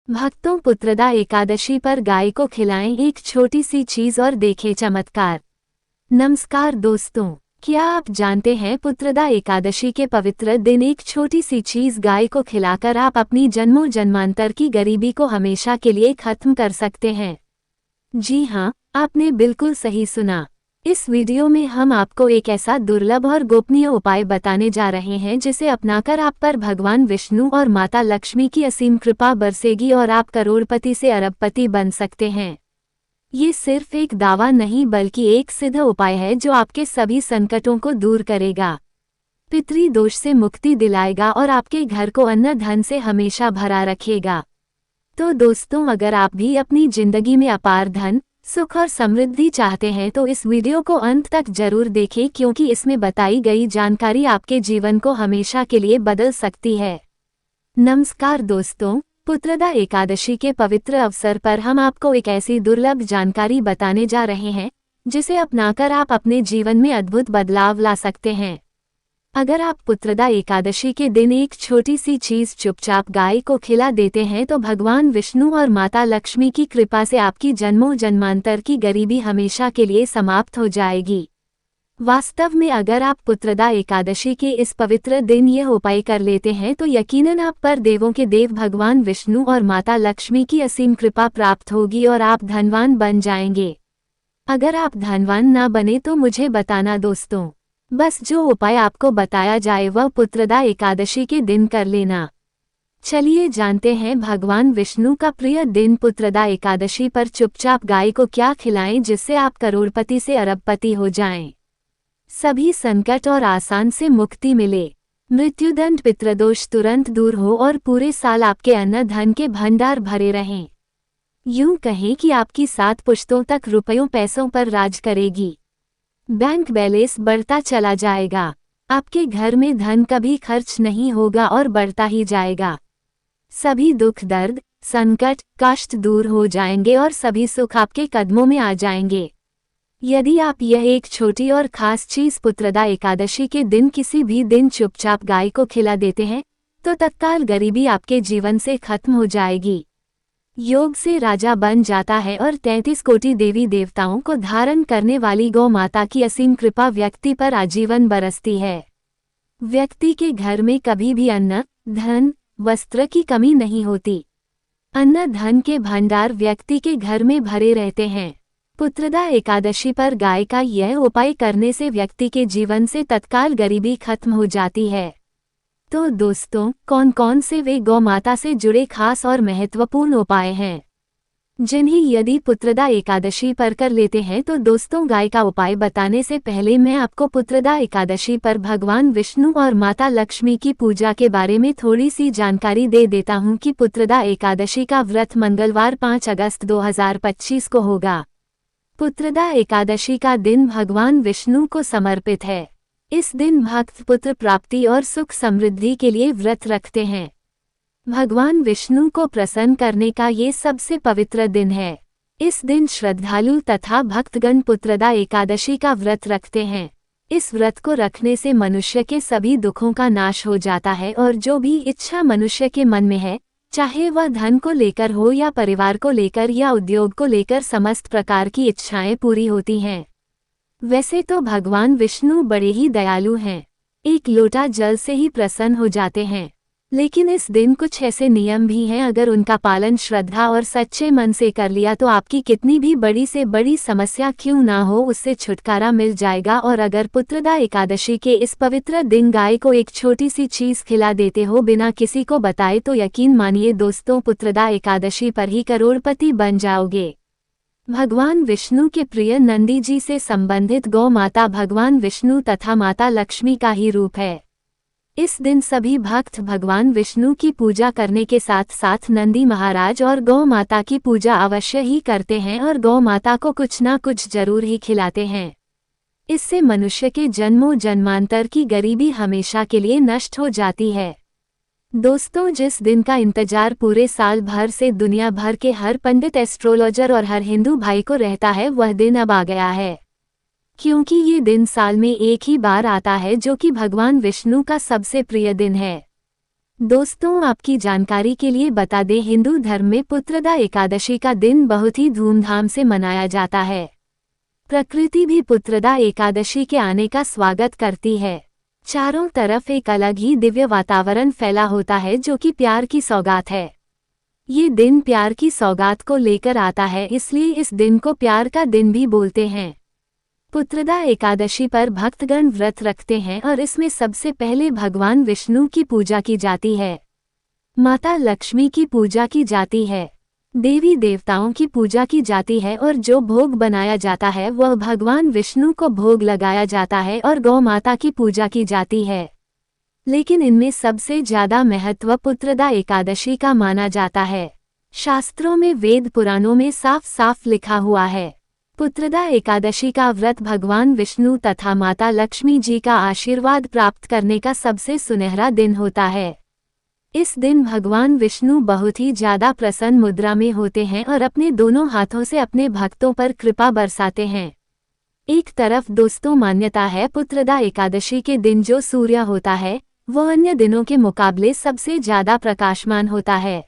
भक्तों, पुत्रदा एकादशी पर गाय को खिलाएं एक छोटी सी चीज और देखें चमत्कार। नमस्कार दोस्तों, क्या आप जानते हैं पुत्रदा एकादशी के पवित्र दिन एक छोटी सी चीज गाय को खिलाकर आप अपनी जन्मों जन्मांतर की गरीबी को हमेशा के लिए खत्म कर सकते हैं। जी हाँ, आपने बिल्कुल सही सुना। इस वीडियो में हम आपको एक ऐसा दुर्लभ और गोपनीय उपाय बताने जा रहे हैं जिसे अपनाकर आप पर भगवान विष्णु और माता लक्ष्मी की असीम कृपा बरसेगी और आप करोड़पति से अरबपति बन सकते हैं। ये सिर्फ एक दावा नहीं बल्कि एक सिद्ध उपाय है जो आपके सभी संकटों को दूर करेगा, पितृ दोष से मुक्ति दिलाएगा और आपके घर को अन्न धन से हमेशा भरा रखेगा। तो दोस्तों, अगर आप भी अपनी जिंदगी में अपार धन, सुख और समृद्धि चाहते हैं तो इस वीडियो को अंत तक जरूर देखें, क्योंकि इसमें बताई गई जानकारी आपके जीवन को हमेशा के लिए बदल सकती है। नमस्कार दोस्तों, पुत्रदा एकादशी के पवित्र अवसर पर हम आपको एक ऐसी दुर्लभ जानकारी बताने जा रहे हैं जिसे अपनाकर आप अपने जीवन में अद्भुत बदलाव ला सकते हैं। अगर आप पुत्रदा एकादशी के दिन एक छोटी सी चीज चुपचाप गाय को खिला देते हैं तो भगवान विष्णु और माता लक्ष्मी की कृपा से आपकी जन्मों जन्मांतर की गरीबी हमेशा के लिए समाप्त हो जाएगी। वास्तव में अगर आप पुत्रदा एकादशी के इस पवित्र दिन यह उपाय कर लेते हैं तो यकीनन आप पर देवों के देव भगवान विष्णु और माता लक्ष्मी की असीम कृपा प्राप्त होगी और आप धनवान बन जाएंगे। अगर आप धनवान ना बने तो मुझे बताना दोस्तों, बस जो उपाय आपको बताया जाए वह पुत्रदा एकादशी के दिन कर लेना। चलिए जानते हैं भगवान विष्णु का प्रिय दिन पुत्रदा एकादशी पर चुपचाप गाय को क्या खिलाएं जिससे आप करोड़पति से अरबपति हो जाएं, सभी संकट और आसान से मुक्ति मिले, मृत्युदंड पितृदोष तुरंत दूर हो और पूरे साल आपके अन्न धन के भंडार भरे रहें। यूं कहें कि आपकी 7 पुश्तों तक रुपयों पैसों पर राज करेगी, बैंक बैलेंस बढ़ता चला जाएगा, आपके घर में धन कभी खर्च नहीं होगा और बढ़ता ही जाएगा। सभी दुख दर्द संकट कष्ट दूर हो जाएंगे और सभी सुख आपके कदमों में आ जाएंगे। यदि आप यह एक छोटी और खास चीज पुत्रदा एकादशी के दिन किसी भी दिन चुपचाप गाय को खिला देते हैं तो तत्काल गरीबी आपके जीवन से खत्म हो जाएगी, योग से राजा बन जाता है और 33 कोटि देवी देवताओं को धारण करने वाली गौ माता की असीम कृपा व्यक्ति पर आजीवन बरसती है। व्यक्ति के घर में कभी भी अन्न धन वस्त्र की कमी नहीं होती, अन्न धन के भंडार व्यक्ति के घर में भरे रहते हैं। पुत्रदा एकादशी पर गाय का यह उपाय करने से व्यक्ति के जीवन से तत्काल गरीबी खत्म हो जाती है। तो दोस्तों, कौन कौन से वे गौ माता से जुड़े खास और महत्वपूर्ण उपाय हैं जिन्हें यदि पुत्रदा एकादशी पर कर लेते हैं तो दोस्तों, गाय का उपाय बताने से पहले मैं आपको पुत्रदा एकादशी पर भगवान विष्णु और माता लक्ष्मी की पूजा के बारे में थोड़ी सी जानकारी दे देता हूं कि पुत्रदा एकादशी का व्रत मंगलवार 5 अगस्त 2025 को होगा। पुत्रदा एकादशी का दिन भगवान विष्णु को समर्पित है। इस दिन भक्त पुत्र प्राप्ति और सुख समृद्धि के लिए व्रत रखते हैं। भगवान विष्णु को प्रसन्न करने का ये सबसे पवित्र दिन है। इस दिन श्रद्धालु तथा भक्तगण पुत्रदा एकादशी का व्रत रखते हैं। इस व्रत को रखने से मनुष्य के सभी दुखों का नाश हो जाता है और जो भी इच्छा मनुष्य के मन में है, चाहे वह धन को लेकर हो या परिवार को लेकर या उद्योग को लेकर, समस्त प्रकार की इच्छाएं पूरी होती हैं। वैसे तो भगवान विष्णु बड़े ही दयालु हैं, एक लोटा जल से ही प्रसन्न हो जाते हैं, लेकिन इस दिन कुछ ऐसे नियम भी हैं, अगर उनका पालन श्रद्धा और सच्चे मन से कर लिया तो आपकी कितनी भी बड़ी से बड़ी समस्या क्यों ना हो उससे छुटकारा मिल जाएगा। और अगर पुत्रदा एकादशी के इस पवित्र दिन गाय को एक छोटी सी चीज खिला देते हो बिना किसी को बताए तो यकीन मानिए दोस्तों, पुत्रदा एकादशी पर ही करोड़पति बन जाओगे। भगवान विष्णु के प्रिय नंदी जी से संबंधित गौ माता भगवान विष्णु तथा माता लक्ष्मी का ही रूप है। इस दिन सभी भक्त भगवान विष्णु की पूजा करने के साथ साथ नंदी महाराज और गौ माता की पूजा अवश्य ही करते हैं और गौ माता को कुछ ना कुछ जरूर ही खिलाते हैं। इससे मनुष्य के जन्मों जन्मांतर की गरीबी हमेशा के लिए नष्ट हो जाती है। दोस्तों, जिस दिन का इंतजार पूरे साल भर से दुनिया भर के हर पंडित, एस्ट्रोलॉजर और हर हिंदू भाई को रहता है, वह दिन अब आ गया है, क्योंकि ये दिन साल में एक ही बार आता है जो कि भगवान विष्णु का सबसे प्रिय दिन है। दोस्तों, आपकी जानकारी के लिए बता दें, हिंदू धर्म में पुत्रदा एकादशी का दिन बहुत ही धूमधाम से मनाया जाता है। प्रकृति भी पुत्रदा एकादशी के आने का स्वागत करती है। चारों तरफ एक अलग ही दिव्य वातावरण फैला होता है जो कि प्यार की सौगात है। ये दिन प्यार की सौगात को लेकर आता है, इसलिए इस दिन को प्यार का दिन भी बोलते हैं। पुत्रदा एकादशी पर भक्तगण व्रत रखते हैं और इसमें सबसे पहले भगवान विष्णु की पूजा की जाती है, माता लक्ष्मी की पूजा की जाती है, देवी देवताओं की पूजा की जाती है और जो भोग बनाया जाता है वह भगवान विष्णु को भोग लगाया जाता है और गौ माता की पूजा की जाती है। लेकिन इनमें सबसे ज्यादा महत्व पुत्रदा एकादशी का माना जाता है। शास्त्रों में, वेद पुराणों में साफ साफ लिखा हुआ है, पुत्रदा एकादशी का व्रत भगवान विष्णु तथा माता लक्ष्मी जी का आशीर्वाद प्राप्त करने का सबसे सुनहरा दिन होता है। इस दिन भगवान विष्णु बहुत ही ज्यादा प्रसन्न मुद्रा में होते हैं और अपने दोनों हाथों से अपने भक्तों पर कृपा बरसाते हैं। एक तरफ दोस्तों मान्यता है, पुत्रदा एकादशी के दिन जो सूर्य होता है वह अन्य दिनों के मुकाबले सबसे ज्यादा प्रकाशमान होता है।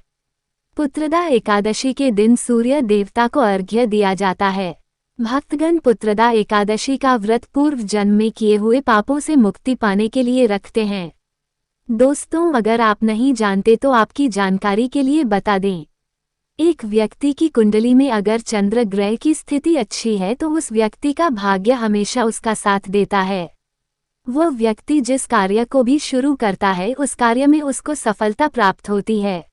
पुत्रदा एकादशी के दिन सूर्य देवता को अर्घ्य दिया जाता है। भक्तगण पुत्रदा एकादशी का व्रत पूर्व जन्म में किए हुए पापों से मुक्ति पाने के लिए रखते हैं। दोस्तों, अगर आप नहीं जानते तो आपकी जानकारी के लिए बता दें, एक व्यक्ति की कुंडली में अगर चंद्र ग्रह की स्थिति अच्छी है तो उस व्यक्ति का भाग्य हमेशा उसका साथ देता है। वह व्यक्ति जिस कार्य को भी शुरू करता है उस कार्य में उसको सफलता प्राप्त होती है।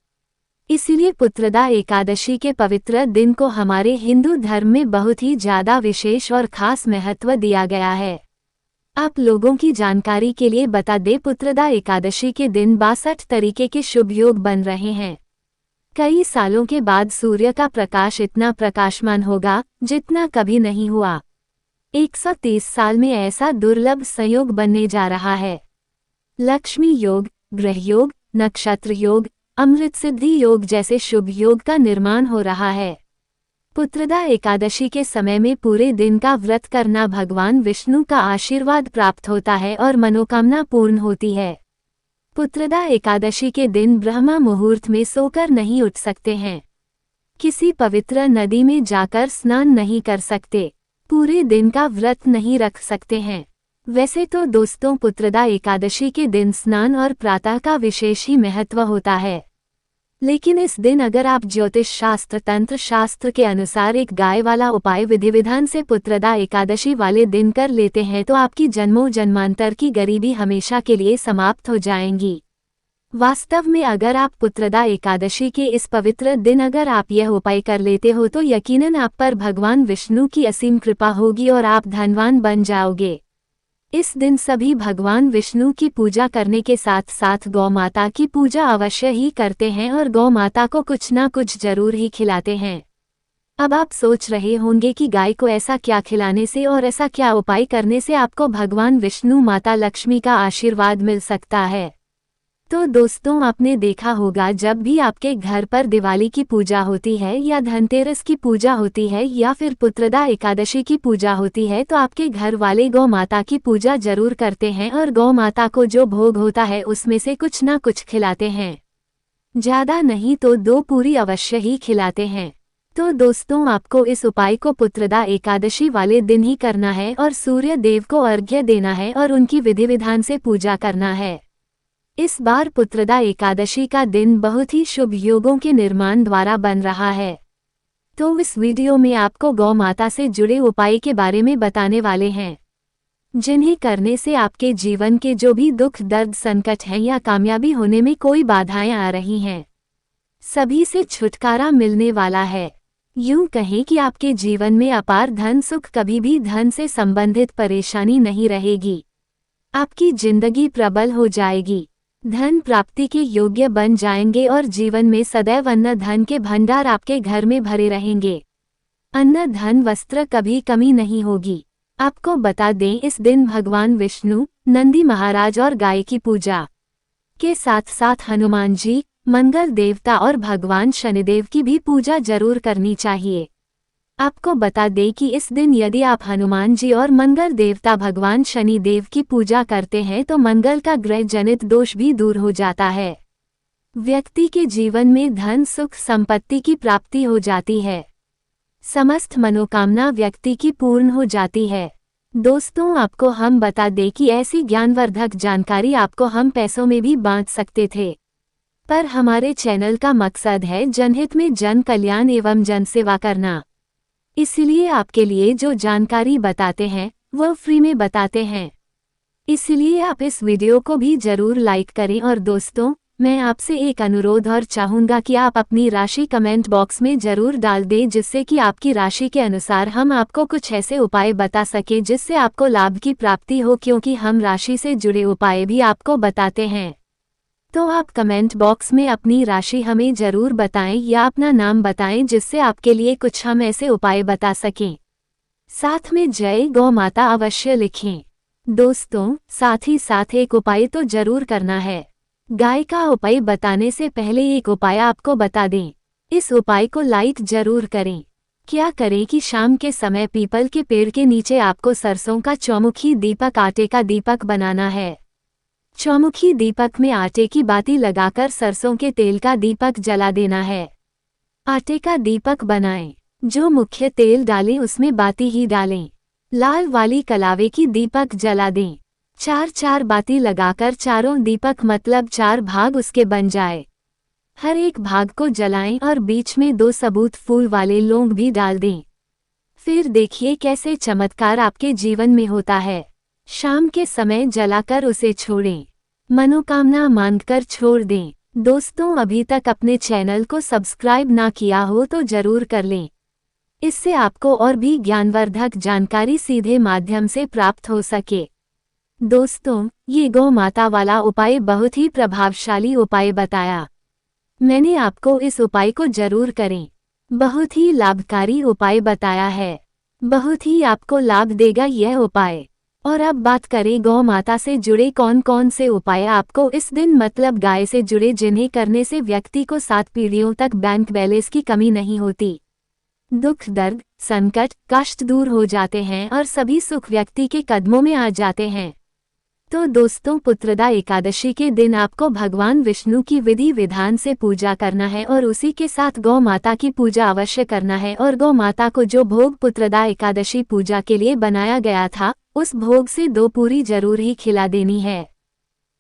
इसीलिए पुत्रदा एकादशी के पवित्र दिन को हमारे हिंदू धर्म में बहुत ही ज्यादा विशेष और खास महत्व दिया गया है। आप लोगों की जानकारी के लिए बता दें, पुत्रदा एकादशी के दिन 62 तरीके के शुभ योग बन रहे हैं। कई सालों के बाद सूर्य का प्रकाश इतना प्रकाशमान होगा जितना कभी नहीं हुआ। 130 साल में ऐसा दुर्लभ संयोग बनने जा रहा है। लक्ष्मी योग, ग्रह योग, नक्षत्र योग, अमृत सिद्धि योग जैसे शुभ योग का निर्माण हो रहा है। पुत्रदा एकादशी के समय में पूरे दिन का व्रत करना भगवान विष्णु का आशीर्वाद प्राप्त होता है और मनोकामना पूर्ण होती है। पुत्रदा एकादशी के दिन ब्रह्म मुहूर्त में सोकर नहीं उठ सकते हैं। किसी पवित्र नदी में जाकर स्नान नहीं कर सकते। पूरे दिन का व्रत नहीं रख सकते हैं। वैसे तो दोस्तों, पुत्रदा एकादशी के दिन स्नान और प्रातः का विशेष ही महत्व होता है, लेकिन इस दिन अगर आप ज्योतिष शास्त्र, तंत्र शास्त्र के अनुसार एक गाय वाला उपाय विधि विधान से पुत्रदा एकादशी वाले दिन कर लेते हैं तो आपकी जन्मों जन्मांतर की गरीबी हमेशा के लिए समाप्त हो जाएंगी। वास्तव में अगर आप पुत्रदा एकादशी के इस पवित्र दिन अगर आप यह उपाय कर लेते हो तो यकीनन आप पर भगवान विष्णु की असीम कृपा होगी और आप धनवान बन जाओगे। इस दिन सभी भगवान विष्णु की पूजा करने के साथ साथ गौ माता की पूजा अवश्य ही करते हैं और गौ माता को कुछ ना कुछ जरूर ही खिलाते हैं। अब आप सोच रहे होंगे कि गाय को ऐसा क्या खिलाने से और ऐसा क्या उपाय करने से आपको भगवान विष्णु, माता लक्ष्मी का आशीर्वाद मिल सकता है। तो दोस्तों, आपने देखा होगा जब भी आपके घर पर दिवाली की पूजा होती है या धनतेरस की पूजा होती है या फिर पुत्रदा एकादशी की पूजा होती है तो आपके घर वाले गौ माता की पूजा जरूर करते हैं और गौ माता को जो भोग होता है उसमें से कुछ ना कुछ खिलाते हैं। ज्यादा नहीं तो 2 पूरी अवश्य ही खिलाते हैं। तो दोस्तों, आपको इस उपाय को पुत्रदा एकादशी वाले दिन ही करना है और सूर्य देव को अर्घ्य देना है और उनकी विधि विधान से पूजा करना है। इस बार पुत्रदा एकादशी का दिन बहुत ही शुभ योगों के निर्माण द्वारा बन रहा है। तो इस वीडियो में आपको गौ माता से जुड़े उपाय के बारे में बताने वाले हैं, जिन्हें करने से आपके जीवन के जो भी दुख, दर्द, संकट हैं या कामयाबी होने में कोई बाधाएं आ रही हैं, सभी से छुटकारा मिलने वाला है। यूं कहें कि आपके जीवन में अपार धन सुख, कभी भी धन से संबंधित परेशानी नहीं रहेगी। आपकी जिंदगी प्रबल हो जाएगी, धन प्राप्ति के योग्य बन जाएंगे और जीवन में सदैव अन्न धन के भंडार आपके घर में भरे रहेंगे। अन्न धन वस्त्र कभी कमी नहीं होगी। आपको बता दें, इस दिन भगवान विष्णु, नंदी महाराज और गाय की पूजा के साथ साथ हनुमान जी, मंगल देवता और भगवान शनिदेव की भी पूजा जरूर करनी चाहिए। आपको बता दें कि इस दिन यदि आप हनुमान जी और मंगल देवता भगवान शनि देव की पूजा करते हैं तो मंगल का ग्रह जनित दोष भी दूर हो जाता है। व्यक्ति के जीवन में धन सुख संपत्ति की प्राप्ति हो जाती है। समस्त मनोकामना व्यक्ति की पूर्ण हो जाती है। दोस्तों, आपको हम बता दें कि ऐसी ज्ञानवर्धक जानकारी आपको हम पैसों में भी बांट सकते थे, पर हमारे चैनल का मकसद है जनहित में जन कल्याण एवं जन सेवा करना। इसलिए आपके लिए जो जानकारी बताते हैं वह फ्री में बताते हैं। इसलिए आप इस वीडियो को भी जरूर लाइक करें। और दोस्तों, मैं आपसे एक अनुरोध और चाहूँगा कि आप अपनी राशि कमेंट बॉक्स में जरूर डाल दें, जिससे कि आपकी राशि के अनुसार हम आपको कुछ ऐसे उपाय बता सकें जिससे आपको लाभ की प्राप्ति हो, क्योंकि हम राशि से जुड़े उपाय भी आपको बताते हैं। तो आप कमेंट बॉक्स में अपनी राशि हमें जरूर बताएं या अपना नाम बताएं, जिससे आपके लिए कुछ हम ऐसे उपाय बता सकें। साथ में जय गौ माता अवश्य लिखें। दोस्तों, साथ ही साथ एक उपाय तो जरूर करना है। गाय का उपाय बताने से पहले एक उपाय आपको बता दें। इस उपाय को लाइक जरूर करें। क्या करें कि शाम के समय पीपल के पेड़ के नीचे आपको सरसों का चौमुखी दीपक, आटे का दीपक बनाना है। चौमुखी दीपक में आटे की बाती लगाकर सरसों के तेल का दीपक जला देना है। आटे का दीपक बनाएं। जो मुख्य तेल डालें उसमें बाती ही डालें। लाल वाली कलावे की दीपक जला दें। 4-4 बाती लगाकर चारों दीपक मतलब 4 भाग उसके बन जाए। हर एक भाग को जलाएं और बीच में 2 सबूत फूल वाले लौंग भी डाल दें। फिर देखिए कैसे चमत्कार आपके जीवन में होता है। शाम के समय जलाकर उसे छोड़ें। मनोकामना मांगकर छोड़ दें। दोस्तों, अभी तक अपने चैनल को सब्सक्राइब ना किया हो तो जरूर कर लें। इससे आपको और भी ज्ञानवर्धक जानकारी सीधे माध्यम से प्राप्त हो सके। दोस्तों, ये गौ माता वाला उपाय बहुत ही प्रभावशाली उपाय बताया मैंने आपको। इस उपाय को जरूर करें। बहुत ही लाभकारी उपाय बताया है। बहुत ही आपको लाभ देगा यह उपाय। और अब बात करें गौ माता से जुड़े कौन कौन से उपाय आपको इस दिन मतलब गाय से जुड़े, जिन्हें करने से व्यक्ति को 7 पीढ़ियों तक बैंक बैलेंस की कमी नहीं होती। दुख दर्द संकट कष्ट दूर हो जाते हैं और सभी सुख व्यक्ति के कदमों में आ जाते हैं। तो दोस्तों, पुत्रदा एकादशी के दिन आपको भगवान विष्णु की विधि विधान से पूजा करना है और उसी के साथ गौ माता की पूजा अवश्य करना है। और गौ माता को जो भोग पुत्रदा एकादशी पूजा के लिए बनाया गया था, उस भोग से 2 पूरी जरूर ही खिला देनी है।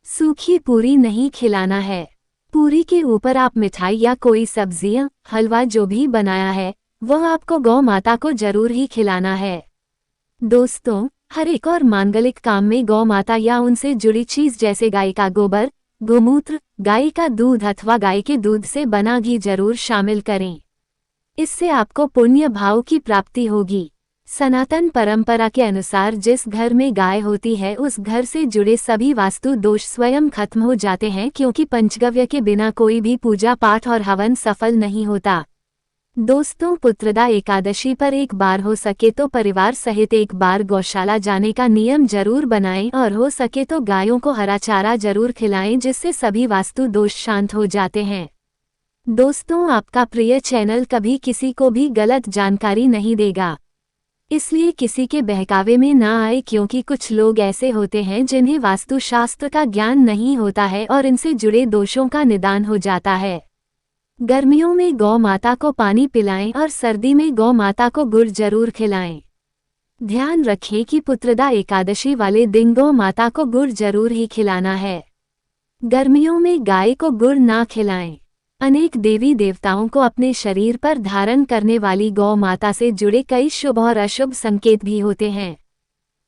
सूखी पूरी नहीं खिलाना है। पूरी के ऊपर आप मिठाई या कोई सब्जियां, हलवा जो भी बनाया है वह आपको गौ माता को जरूर ही खिलाना है। दोस्तों, हर एक और मांगलिक काम में गौ माता या उनसे जुड़ी चीज जैसे गाय का गोबर, गोमूत्र, गाय का दूध अथवा गाय के दूध से बना घी जरूर शामिल करें। इससे आपको पुण्य भाव की प्राप्ति होगी। सनातन परंपरा के अनुसार जिस घर में गाय होती है उस घर से जुड़े सभी वास्तु दोष स्वयं खत्म हो जाते हैं, क्योंकि पंचगव्य के बिना कोई भी पूजा पाठ और हवन सफल नहीं होता। दोस्तों, पुत्रदा एकादशी पर एक बार हो सके तो परिवार सहित एक बार गौशाला जाने का नियम जरूर बनाएं और हो सके तो गायों को हरा चारा जरूर खिलाएं, जिससे सभी वास्तु दोष शांत हो जाते हैं। दोस्तों, आपका प्रिय चैनल कभी किसी को भी गलत जानकारी नहीं देगा, इसलिए किसी के बहकावे में ना आए, क्योंकि कुछ लोग ऐसे होते हैं जिन्हें वास्तुशास्त्र का ज्ञान नहीं होता है और इनसे जुड़े दोषों का निदान हो जाता है। गर्मियों में गौ माता को पानी पिलाएं और सर्दी में गौ माता को गुड़ जरूर खिलाएं। ध्यान रखें कि पुत्रदा एकादशी वाले दिन गौ माता को गुड़ जरूर ही खिलाना है। गर्मियों में गाय को गुड़ ना खिलाएं। अनेक देवी देवताओं को अपने शरीर पर धारण करने वाली गौ माता से जुड़े कई शुभ और अशुभ संकेत भी होते हैं।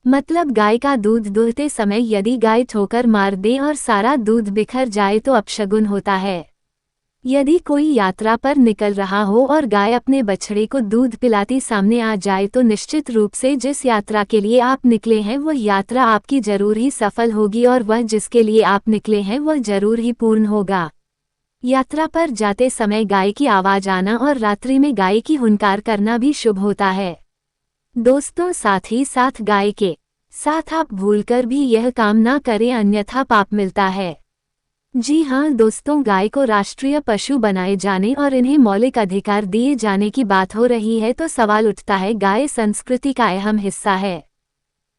मतलब गाय का दूध दूहते समय यदि गाय ठोकर मार दे और सारा दूध बिखर जाए तो अपशगुन होता है। यदि कोई यात्रा पर निकल रहा हो और गाय अपने बछड़े को दूध पिलाती सामने आ जाए तो निश्चित रूप से जिस यात्रा के लिए आप निकले हैं वह यात्रा आपकी जरूर ही सफल होगी और वह जिसके लिए आप निकले हैं वह जरूर ही पूर्ण होगा। यात्रा पर जाते समय गाय की आवाज आना और रात्रि में गाय की हुंकार करना भी शुभ होता है। दोस्तों, साथ ही साथ गाय के साथ आप भूलकर भी यह काम ना करें, अन्यथा पाप मिलता है। जी हाँ दोस्तों, गाय को राष्ट्रीय पशु बनाए जाने और इन्हें मौलिक अधिकार दिए जाने की बात हो रही है तो सवाल उठता है, गाय संस्कृति का अहम हिस्सा है।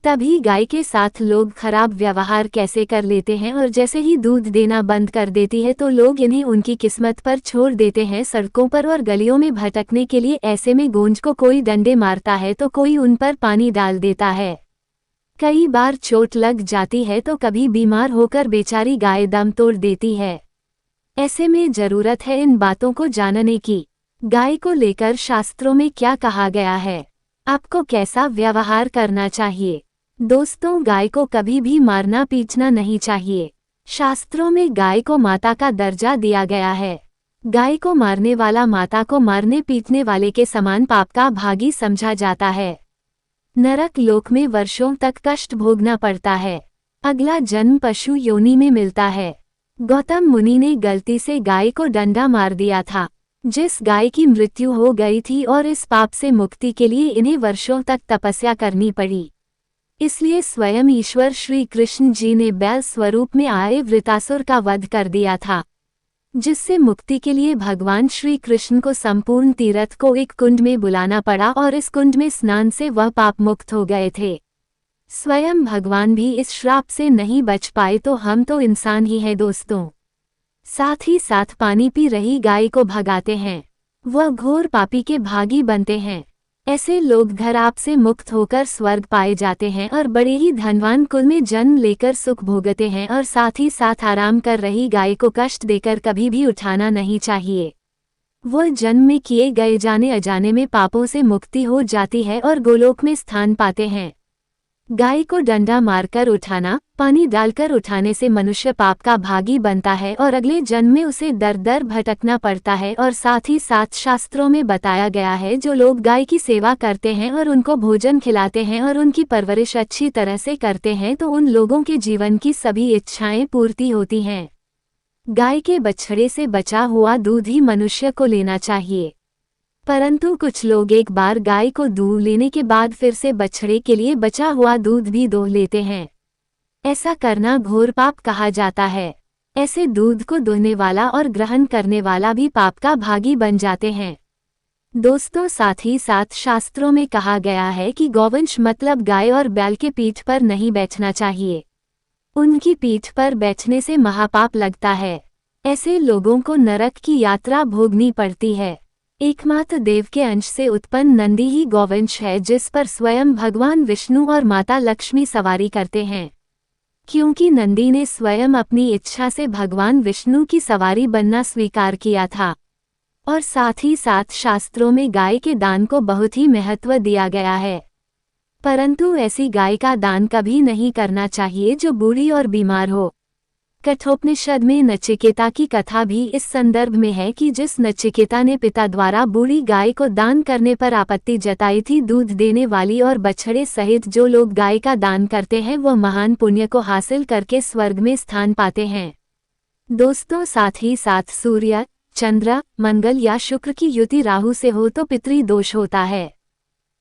तभी गाय के साथ लोग खराब व्यवहार कैसे कर लेते हैं और जैसे ही दूध देना बंद कर देती है तो लोग इन्हें उनकी किस्मत पर छोड़ देते हैं सड़कों पर और गलियों में भटकने के लिए। ऐसे में गूंज को कोई डंडे मारता है तो कोई उन पर पानी डाल देता है। कई बार चोट लग जाती है तो कभी बीमार होकर बेचारी गाय दम तोड़ देती है। ऐसे में जरूरत है इन बातों को जानने की। गाय को लेकर शास्त्रों में क्या कहा गया है, आपको कैसा व्यवहार करना चाहिए। दोस्तों, गाय को कभी भी मारना पीटना नहीं चाहिए। शास्त्रों में गाय को माता का दर्जा दिया गया है। गाय को मारने वाला माता को मारने पीटने वाले के समान पाप का भागी समझा जाता है। नरक लोक में वर्षों तक कष्ट भोगना पड़ता है। अगला जन्म पशु योनि में मिलता है। गौतम मुनि ने गलती से गाय को डंडा मार दिया था, जिस गाय की मृत्यु हो गई थी, और इस पाप से मुक्ति के लिए इन्हें वर्षों तक तपस्या करनी पड़ी। इसलिए स्वयं ईश्वर श्री कृष्ण जी ने बैल स्वरूप में आए वृतासुर का वध कर दिया था, जिससे मुक्ति के लिए भगवान श्री कृष्ण को संपूर्ण तीर्थ को एक कुंड में बुलाना पड़ा और इस कुंड में स्नान से वह पाप मुक्त हो गए थे। स्वयं भगवान भी इस श्राप से नहीं बच पाए तो हम तो इंसान ही हैं दोस्तों। साथ ही साथ पानी पी रही गाय को भगाते हैं, वह घोर पापी के भागी बनते हैं। ऐसे लोग घर आप से मुक्त होकर स्वर्ग पाए जाते हैं और बड़े ही धनवान कुल में जन्म लेकर सुख भोगते हैं। और साथ ही साथ आराम कर रही गाय को कष्ट देकर कभी भी उठाना नहीं चाहिए। वह जन्म में किए गए जाने अजाने में पापों से मुक्ति हो जाती है और गोलोक में स्थान पाते हैं। गाय को डंडा मारकर उठाना, पानी डालकर उठाने से मनुष्य पाप का भागी बनता है और अगले जन्म में उसे दर दर भटकना पड़ता है। और साथ ही साथ शास्त्रों में बताया गया है, जो लोग गाय की सेवा करते हैं और उनको भोजन खिलाते हैं और उनकी परवरिश अच्छी तरह से करते हैं तो उन लोगों के जीवन की सभी इच्छाएं पूर्ति होती हैं। गाय के बछड़े से बचा हुआ दूध ही मनुष्य को लेना चाहिए, परंतु कुछ लोग एक बार गाय को दूध लेने के बाद फिर से बछड़े के लिए बचा हुआ दूध भी दोह लेते हैं। ऐसा करना घोर पाप कहा जाता है। ऐसे दूध को दोहने वाला और ग्रहण करने वाला भी पाप का भागी बन जाते हैं। दोस्तों, साथ ही साथ शास्त्रों में कहा गया है कि गौवंश मतलब गाय और बैल के पीठ पर नहीं बैठना चाहिए। उनकी पीठ पर बैठने से महापाप लगता है। ऐसे लोगों को नरक की यात्रा भोगनी पड़ती है। एकमात्र देव के अंश से उत्पन्न नंदी ही गौवंश है, जिस पर स्वयं भगवान विष्णु और माता लक्ष्मी सवारी करते हैं। क्योंकि नंदी ने स्वयं अपनी इच्छा से भगवान विष्णु की सवारी बनना स्वीकार किया था। और साथ ही साथ शास्त्रों में गाय के दान को बहुत ही महत्व दिया गया है, परंतु ऐसी गाय का दान कभी नहीं करना चाहिए जो बूढ़ी और बीमार हो। कठोपनिषद में नचिकेता की कथा भी इस संदर्भ में है कि जिस नचिकेता ने पिता द्वारा बूढ़ी गाय को दान करने पर आपत्ति जताई थी, दूध देने वाली और बछड़े सहित जो लोग गाय का दान करते हैं वह महान पुण्य को हासिल करके स्वर्ग में स्थान पाते हैं। दोस्तों, साथ ही साथ सूर्य, चंद्र, मंगल या शुक्र की युति राहु से हो तो पितृ दोष होता है।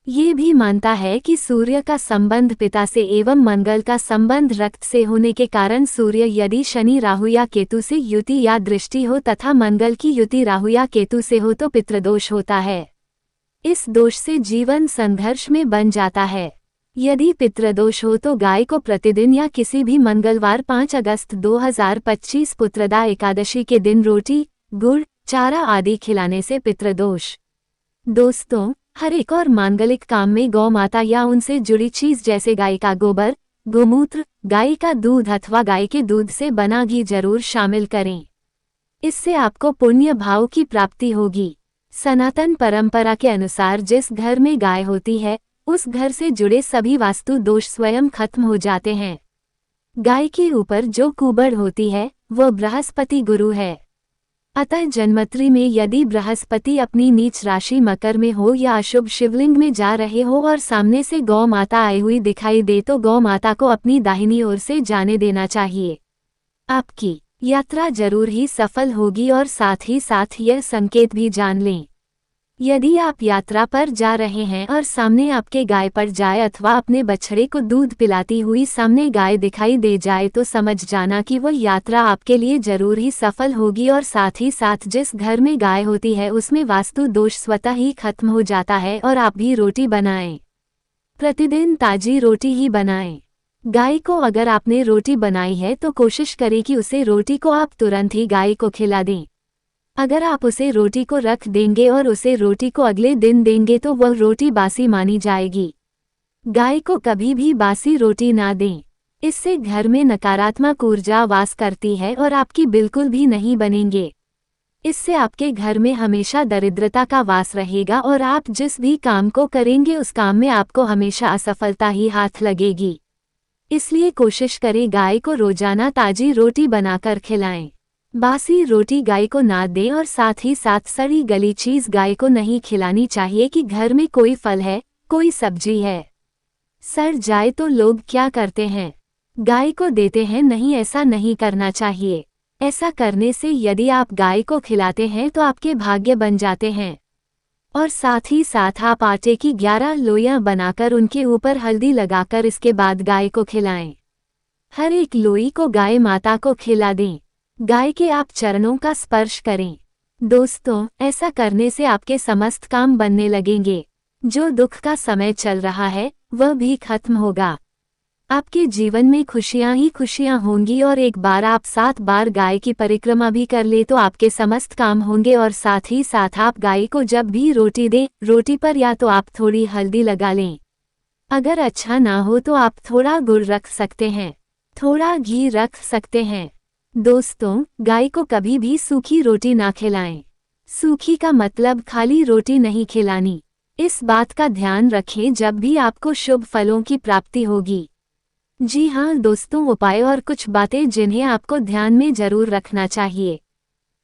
ये भी मानता है कि सूर्य का संबंध पिता से एवं मंगल का संबंध रक्त से होने के कारण सूर्य यदि शनि, राहु या केतु से युति या दृष्टि हो तथा मंगल की युति राहु या केतु से हो तो पितृदोष होता है। इस दोष से जीवन संघर्ष में बन जाता है। यदि पितृदोष हो तो गाय को प्रतिदिन या किसी भी मंगलवार 5 अगस्त 2025 पुत्रदा एकादशी के दिन रोटी, गुड़, चारा आदि खिलाने से पितृदोष। दोस्तों, हर एक और मांगलिक काम में गौ माता या उनसे जुड़ी चीज जैसे गाय का गोबर, गोमूत्र, गाय का दूध अथवा गाय के दूध से बना घी जरूर शामिल करें। इससे आपको पुण्य भाव की प्राप्ति होगी। सनातन परंपरा के अनुसार जिस घर में गाय होती है उस घर से जुड़े सभी वास्तु दोष स्वयं खत्म हो जाते हैं। गाय के ऊपर जो कुबड़ होती है वह बृहस्पति गुरु है। अतः जन्मत्री में यदि बृहस्पति अपनी नीच राशि मकर में हो या अशुभ शिवलिंग में जा रहे हो और सामने से गौ माता आई हुई दिखाई दे तो गौ माता को अपनी दाहिनी ओर से जाने देना चाहिए। आपकी यात्रा जरूर ही सफल होगी। और साथ ही साथ यह संकेत भी जान लें, यदि आप यात्रा पर जा रहे हैं और सामने आपके गाय पड़ जाए अथवा अपने बछड़े को दूध पिलाती हुई सामने गाय दिखाई दे जाए तो समझ जाना कि वह यात्रा आपके लिए जरूर ही सफल होगी। और साथ ही साथ जिस घर में गाय होती है उसमें वास्तु दोष स्वतः ही खत्म हो जाता है और आप भी रोटी बनाएं। प्रतिदिन ताजी रोटी ही बनाएं। गाय को अगर आपने रोटी बनाई है तो कोशिश करें कि उसे रोटी को आप तुरंत ही गाय को खिला दें। अगर आप उसे रोटी को रख देंगे और उसे रोटी को अगले दिन देंगे तो वह रोटी बासी मानी जाएगी। गाय को कभी भी बासी रोटी ना दें, इससे घर में नकारात्मक ऊर्जा वास करती है और आपकी बिल्कुल भी नहीं बनेंगे। इससे आपके घर में हमेशा दरिद्रता का वास रहेगा और आप जिस भी काम को करेंगे उस काम में आपको हमेशा असफलता ही हाथ लगेगी। इसलिए कोशिश करें गाय को रोजाना ताजी रोटी बनाकर खिलाएं। बासी रोटी गाय को ना दें और साथ ही साथ सड़ी गली चीज गाय को नहीं खिलानी चाहिए कि घर में कोई फल है, कोई सब्जी है, सड़ जाए तो लोग क्या करते हैं, गाय को देते हैं। नहीं, ऐसा नहीं करना चाहिए। ऐसा करने से यदि आप गाय को खिलाते हैं तो आपके भाग्य बन जाते हैं। और साथ ही साथ आप आटे की 11 लोइयां बनाकर उनके ऊपर हल्दी लगाकर इसके बाद गाय को खिलाएं। हर एक लोई को गाय माता को खिला दें। गाय के आप चरणों का स्पर्श करें। दोस्तों, ऐसा करने से आपके समस्त काम बनने लगेंगे। जो दुख का समय चल रहा है वह भी खत्म होगा। आपके जीवन में खुशियां ही खुशियां होंगी और एक बार आप 7 बार गाय की परिक्रमा भी कर ले तो आपके समस्त काम होंगे। और साथ ही साथ आप गाय को जब भी रोटी दें, रोटी पर या तो आप थोड़ी हल्दी लगा लें। अगर अच्छा ना हो तो आप थोड़ा गुड़ रख सकते हैं, थोड़ा घी रख सकते हैं। दोस्तों, गाय को कभी भी सूखी रोटी ना खिलाएं। सूखी का मतलब खाली रोटी नहीं खिलानी। इस बात का ध्यान रखें जब भी आपको शुभ फलों की प्राप्ति होगी। जी हाँ दोस्तों, उपाय और कुछ बातें जिन्हें आपको ध्यान में जरूर रखना चाहिए।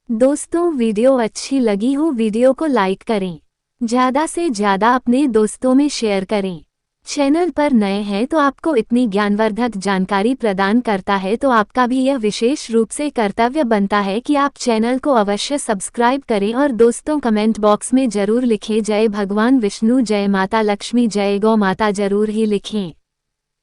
दोस्तों, वीडियो अच्छी लगी हो वीडियो को लाइक करें, ज़्यादा से ज़्यादा अपने दोस्तों में शेयर करें। चैनल पर नए हैं तो आपको इतनी ज्ञानवर्धक जानकारी प्रदान करता है तो आपका भी यह विशेष रूप से कर्तव्य बनता है कि आप चैनल को अवश्य सब्सक्राइब करें और दोस्तों कमेंट बॉक्स में जरूर लिखें जय भगवान विष्णु, जय माता लक्ष्मी, जय गौ माता जरूर ही लिखें।